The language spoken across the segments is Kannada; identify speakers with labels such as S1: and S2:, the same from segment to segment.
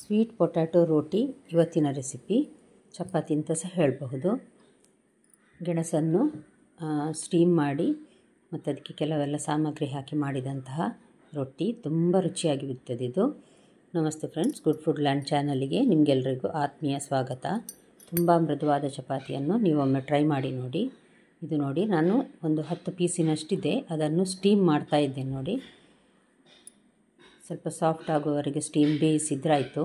S1: ಸ್ವೀಟ್ ಪೊಟ್ಯಾಟೊ ರೋಟಿ ಇವತ್ತಿನ ರೆಸಿಪಿ. ಚಪಾತಿ ಅಂತ ಸಹ ಹೇಳಬಹುದು. ಗೆಣಸನ್ನು ಸ್ಟೀಮ್ ಮಾಡಿ ಮತ್ತು ಅದಕ್ಕೆ ಕೆಲವೆಲ್ಲ ಸಾಮಗ್ರಿ ಹಾಕಿ ಮಾಡಿದಂತಹ ರೊಟ್ಟಿ ತುಂಬ ರುಚಿಯಾಗಿರುತ್ತದೆ ಇದು. ನಮಸ್ತೆ ಫ್ರೆಂಡ್ಸ್, ಗುಡ್ ಫುಡ್ ಲ್ಯಾಂಡ್ ಚಾನಲಿಗೆ ನಿಮಗೆಲ್ಲರಿಗೂ ಆತ್ಮೀಯ ಸ್ವಾಗತ. ತುಂಬ ಮೃದುವಾದ ಚಪಾತಿಯನ್ನು ನೀವೊಮ್ಮೆ ಟ್ರೈ ಮಾಡಿ ನೋಡಿ. ಇದು ನೋಡಿ, ನಾನು ಒಂದು 10 ಪೀಸಿನಷ್ಟಿದೆ, ಅದನ್ನು ಸ್ಟೀಮ್ ಮಾಡ್ತಾ ಇದ್ದೇನೆ ನೋಡಿ. ಸ್ವಲ್ಪ ಸಾಫ್ಟ್ ಆಗುವವರೆಗೆ ಸ್ಟೀಮ್ ಬೇಯಿಸಿದ್ರಾಯಿತು.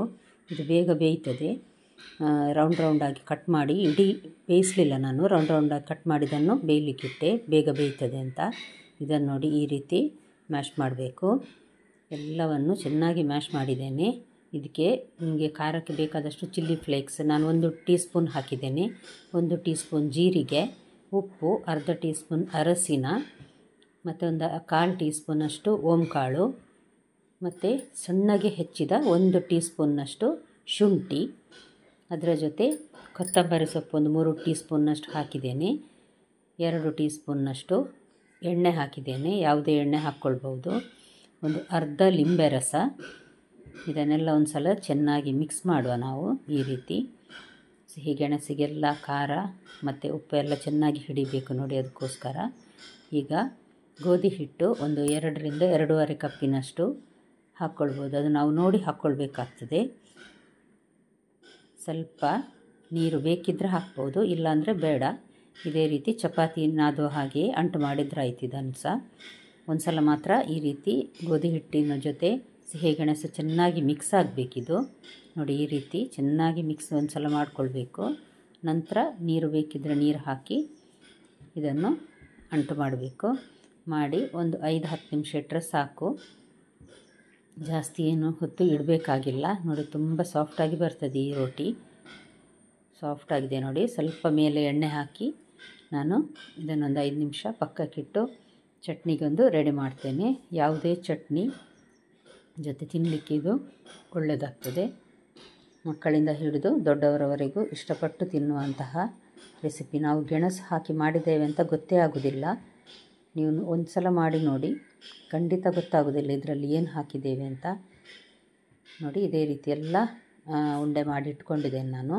S1: ಇದು ಬೇಗ ಬೇಯ್ತದೆ. ರೌಂಡಾಗಿ ಕಟ್ ಮಾಡಿ, ಇಡೀ ಬೇಯಿಸಲಿಲ್ಲ ನಾನು, ರೌಂಡಾಗಿ ಕಟ್ ಮಾಡಿದ್ದನ್ನು ಬೇಯಲಿಕ್ಕಿಟ್ಟೆ, ಬೇಗ ಬೇಯ್ತದೆ ಅಂತ. ಇದನ್ನು ನೋಡಿ ಈ ರೀತಿ ಮ್ಯಾಶ್ ಮಾಡಬೇಕು. ಎಲ್ಲವನ್ನು ಚೆನ್ನಾಗಿ ಮ್ಯಾಶ್ ಮಾಡಿದ್ದೇನೆ. ಇದಕ್ಕೆ ನಿಮಗೆ ಖಾರಕ್ಕೆ ಬೇಕಾದಷ್ಟು ಚಿಲ್ಲಿ ಫ್ಲೇಕ್ಸ್ ನಾನು 1 ಟೀ ಸ್ಪೂನ್ ಹಾಕಿದ್ದೇನೆ, 1 ಟೀ ಸ್ಪೂನ್ ಜೀರಿಗೆ, ಉಪ್ಪು, ಅರ್ಧ ಟೀ ಸ್ಪೂನ್ ಅರಸಿನ, ಮತ್ತು ಒಂದು 1/4 ಟೀ ಸ್ಪೂನಷ್ಟು ಓಂಕಾಳು, ಮತ್ತು ಸಣ್ಣಗೆ ಹೆಚ್ಚಿದ 1 ಟೀ ಸ್ಪೂನ್ನಷ್ಟು ಶುಂಠಿ, ಅದರ ಜೊತೆ ಕೊತ್ತಂಬರಿ ಸೊಪ್ಪು ಒಂದು 3 ಟೀ ಸ್ಪೂನ್ನಷ್ಟು ಹಾಕಿದ್ದೇನೆ. 2 ಟೀ ಸ್ಪೂನ್ನಷ್ಟು ಎಣ್ಣೆ ಹಾಕಿದ್ದೇನೆ, ಯಾವುದೇ ಎಣ್ಣೆ ಹಾಕ್ಕೊಳ್ಬೋದು. ಒಂದು ಅರ್ಧ ಲಿಂಬೆ ರಸ. ಇದನ್ನೆಲ್ಲ ಒಂದು ಸಲ ಚೆನ್ನಾಗಿ ಮಿಕ್ಸ್ ಮಾಡುವ ನಾವು ಈ ರೀತಿ. ಸಿಹಿ ಗೆಣಸಿಗೆಲ್ಲ ಖಾರ ಮತ್ತು ಉಪ್ಪು ಎಲ್ಲ ಚೆನ್ನಾಗಿ ಹಿಡಿಬೇಕು ನೋಡಿ, ಅದಕ್ಕೋಸ್ಕರ. ಈಗ ಗೋಧಿ ಹಿಟ್ಟು ಒಂದು 2 ರಿಂದ 2.5 ಕಪ್ಪಿನಷ್ಟು ಹಾಕ್ಕೊಳ್ಬೋದು. ಅದು ನಾವು ನೋಡಿ ಹಾಕ್ಕೊಳ್ಬೇಕಾಗ್ತದೆ. ಸ್ವಲ್ಪ ನೀರು ಬೇಕಿದ್ದರೆ ಹಾಕ್ಬೋದು, ಇಲ್ಲಾಂದರೆ ಬೇಡ. ಇದೇ ರೀತಿ ಚಪಾತಿ ನಾದೋ ಹಾಗೆ ಅಂಟು ಮಾಡಿದ್ರಾಯ್ತು. ಇದನ್ನು ಸಹ ಒಂದು ಸಲ ಮಾತ್ರ ಈ ರೀತಿ ಗೋಧಿ ಹಿಟ್ಟಿನ ಜೊತೆ ಸಿಹಿ ಗೆಣಸು ಚೆನ್ನಾಗಿ ಮಿಕ್ಸ್ ಆಗಬೇಕಿದು ನೋಡಿ. ಈ ರೀತಿ ಚೆನ್ನಾಗಿ ಮಿಕ್ಸ್ ಒಂದು ಸಲ ಮಾಡಿಕೊಳ್ಬೇಕು. ನಂತರ ನೀರು ಬೇಕಿದ್ದರೆ ನೀರು ಹಾಕಿ ಇದನ್ನು ಅಂಟು ಮಾಡಬೇಕು. ಮಾಡಿ ಒಂದು 5-10 ನಿಮಿಷ ಇಟ್ಟರೆ ಸಾಕು. ಜಾಸ್ತಿ ಏನು ಹೊತ್ತು ಇಡಬೇಕಾಗಿಲ್ಲ ನೋಡಿ. ತುಂಬ ಸಾಫ್ಟಾಗಿ ಬರ್ತದೆ ಈ ರೋಟಿ. ಸಾಫ್ಟಾಗಿದೆ ನೋಡಿ. ಸ್ವಲ್ಪ ಮೇಲೆ ಎಣ್ಣೆ ಹಾಕಿ ನಾನು ಇದನ್ನೊಂದು 5 ನಿಮಿಷ ಪಕ್ಕಕ್ಕಿಟ್ಟು ಚಟ್ನಿಗೊಂದು ರೆಡಿ ಮಾಡ್ತೇನೆ. ಯಾವುದೇ ಚಟ್ನಿ ಜೊತೆ ತಿನ್ನಲಿಕ್ಕೆ ಇದು ಒಳ್ಳೆಯದಾಗ್ತದೆ. ಮಕ್ಕಳಿಂದ ಹಿಡಿದು ದೊಡ್ಡವರವರೆಗೂ ಇಷ್ಟಪಟ್ಟು ತಿನ್ನುವಂತಹ ರೆಸಿಪಿ. ನಾವು ಗೆಣಸು ಹಾಕಿ ಮಾಡಿದ್ದೇವೆ ಅಂತ ಗೊತ್ತೇ ಆಗೋದಿಲ್ಲ. ನೀವು ಒಂದು ಸಲ ಮಾಡಿ ನೋಡಿ, ಖಂಡಿತ ಗೊತ್ತಾಗೋದಿಲ್ಲ ಇದರಲ್ಲಿ ಏನು ಹಾಕಿದ್ದೇವೆ ಅಂತ ನೋಡಿ. ಇದೇ ರೀತಿ ಎಲ್ಲ ಉಂಡೆ ಮಾಡಿ ಇಟ್ಕೊಂಡಿದ್ದೇನೆ ನಾನು.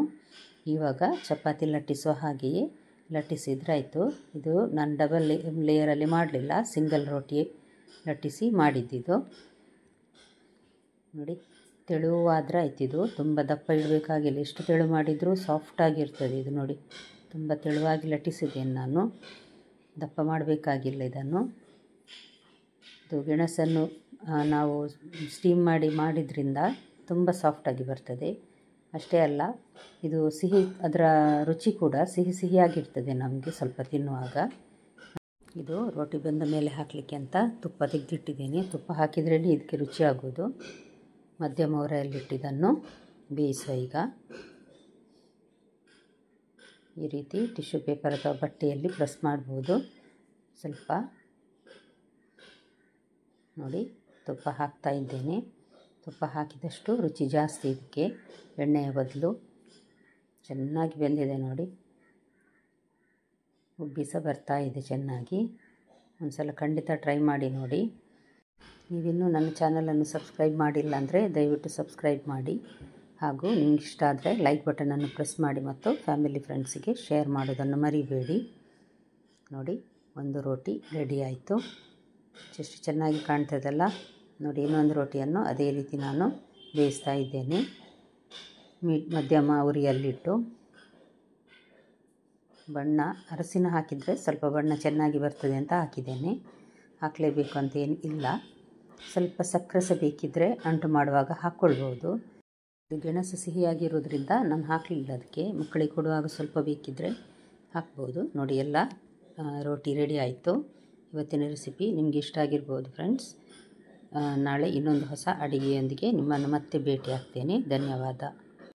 S1: ಇವಾಗ ಚಪಾತಿ ಲಟ್ಟಿಸೋ ಹಾಗೆಯೇ ಲಟ್ಟಿಸಿದ್ರಾಯಿತು. ಇದು ನಾನು ಡಬಲ್ ಲೇಯರಲ್ಲಿ ಮಾಡಲಿಲ್ಲ, ಸಿಂಗಲ್ ರೋಟಿ ಲಟ್ಟಿಸಿ ಮಾಡಿದ್ದಿದ್ದು ನೋಡಿ. ತೆಳುವಾದ್ರೆ ಆಯ್ತಿದು, ತುಂಬ ದಪ್ಪ ಇಡಬೇಕಾಗಿಲ್ಲ. ಎಷ್ಟು ತೆಳು ಮಾಡಿದರೂ ಸಾಫ್ಟಾಗಿರ್ತದೆ ಇದು ನೋಡಿ. ತುಂಬ ತೆಳುವಾಗಿ ಲಟ್ಟಿಸಿದ್ದೇನೆ ನಾನು, ದಪ್ಪ ಮಾಡಬೇಕಾಗಿಲ್ಲ ಇದನ್ನು. ಇದು ಗೆಣಸನ್ನು ನಾವು ಸ್ಟೀಮ್ ಮಾಡಿದ್ರಿಂದ ತುಂಬ ಸಾಫ್ಟಾಗಿ ಬರ್ತದೆ. ಅಷ್ಟೇ ಅಲ್ಲ, ಇದು ಸಿಹಿ, ಅದರ ರುಚಿ ಕೂಡ ಸಿಹಿಯಾಗಿರ್ತದೆ ನಮಗೆ ಸ್ವಲ್ಪ ತಿನ್ನುವಾಗ. ಇದು ರೋಟಿ ಬೆಂದ ಮೇಲೆ ಹಾಕಲಿಕ್ಕೆ ಅಂತ ತುಪ್ಪ ತೆಗೆದಿಟ್ಟಿದ್ದೇನೆ. ತುಪ್ಪ ಹಾಕಿದ್ರೇ ಇದಕ್ಕೆ ರುಚಿ ಆಗೋದು. ಮಧ್ಯಮ ಉರಿಯಲ್ಲಿಟ್ಟಿದ್ದನ್ನು ಬೇಯಿಸುವ. ಈಗ ಈ ರೀತಿ ಟಿಶ್ಯೂ ಪೇಪರ್ ಅಥವಾ ಬಟ್ಟೆಯಲ್ಲಿ ಪ್ರೆಸ್ ಮಾಡ್ಬೋದು. ಸ್ವಲ್ಪ ನೋಡಿ, ತುಪ್ಪ ಹಾಕ್ತಾ ಇದ್ದೇನೆ. ತುಪ್ಪ ಹಾಕಿದಷ್ಟು ರುಚಿ ಜಾಸ್ತಿ ಇದಕ್ಕೆ, ಎಣ್ಣೆಯ ಬದಲು. ಚೆನ್ನಾಗಿ ಬೆಂದಿದೆ ನೋಡಿ, ಉಬ್ಬಿ ಸಹ ಬರ್ತಾ ಇದೆ ಚೆನ್ನಾಗಿ. ಒಂದು ಸಲ ಖಂಡಿತ ಟ್ರೈ ಮಾಡಿ ನೋಡಿ. ನೀವಿನ್ನೂ ನನ್ನ ಚಾನಲನ್ನು ಸಬ್ಸ್ಕ್ರೈಬ್ ಮಾಡಿಲ್ಲ ಅಂದರೆ ದಯವಿಟ್ಟು ಸಬ್ಸ್ಕ್ರೈಬ್ ಮಾಡಿ. ಹಾಗೂ ನಿಮ್ಗೆ ಇಷ್ಟ ಆದರೆ ಲೈಕ್ ಬಟನನ್ನು ಪ್ರೆಸ್ ಮಾಡಿ ಮತ್ತು ಫ್ಯಾಮಿಲಿ ಫ್ರೆಂಡ್ಸಿಗೆ ಶೇರ್ ಮಾಡೋದನ್ನು ಮರಿಬೇಡಿ. ನೋಡಿ, ಒಂದು ರೋಟಿ ರೆಡಿ ಆಯಿತು. ಎಷ್ಟು ಚೆನ್ನಾಗಿ ಕಾಣ್ತದಲ್ಲ ನೋಡಿ. ಇನ್ನೊಂದು ರೋಟಿಯನ್ನು ಅದೇ ರೀತಿ ನಾನು ಬೇಯಿಸ್ತಾ ಇದ್ದೇನೆ, ಮಧ್ಯಮ ಉರಿಯಲ್ಲಿಟ್ಟು. ಬಣ್ಣ ಅರಸಿನ ಹಾಕಿದರೆ ಸ್ವಲ್ಪ ಬಣ್ಣ ಚೆನ್ನಾಗಿ ಬರ್ತದೆ ಅಂತ ಹಾಕಿದ್ದೇನೆ. ಹಾಕಲೇಬೇಕು ಅಂತ ಏನು ಇಲ್ಲ. ಸ್ವಲ್ಪ ಸಕ್ಕರೆ ಸಹ ಬೇಕಿದ್ದರೆ ಅಂಟು ಮಾಡುವಾಗ ಹಾಕ್ಕೊಳ್ಬೋದು. ಇದು ಗೆಣಸು ಸಿಹಿಯಾಗಿರೋದ್ರಿಂದ ನಾನು ಹಾಕಲಿಲ್ಲ ಅದಕ್ಕೆ. ಮಕ್ಕಳಿಗೆ ಕೊಡುವಾಗ ಸ್ವಲ್ಪ ಬೇಕಿದ್ದರೆ ಹಾಕ್ಬೋದು ನೋಡಿ. ಎಲ್ಲ ರೋಟಿ ರೆಡಿ ಆಯಿತು. ಇವತ್ತಿನ ರೆಸಿಪಿ ನಿಮಗೆ ಇಷ್ಟ ಆಗಿರ್ಬೋದು ಫ್ರೆಂಡ್ಸ್. ನಾಳೆ ಇನ್ನೊಂದು ಹೊಸ ಅಡಿಗೆಯೊಂದಿಗೆ ನಿಮ್ಮನ್ನು ಮತ್ತೆ ಭೇಟಿ ಆಗ್ತೇನೆ. ಧನ್ಯವಾದ.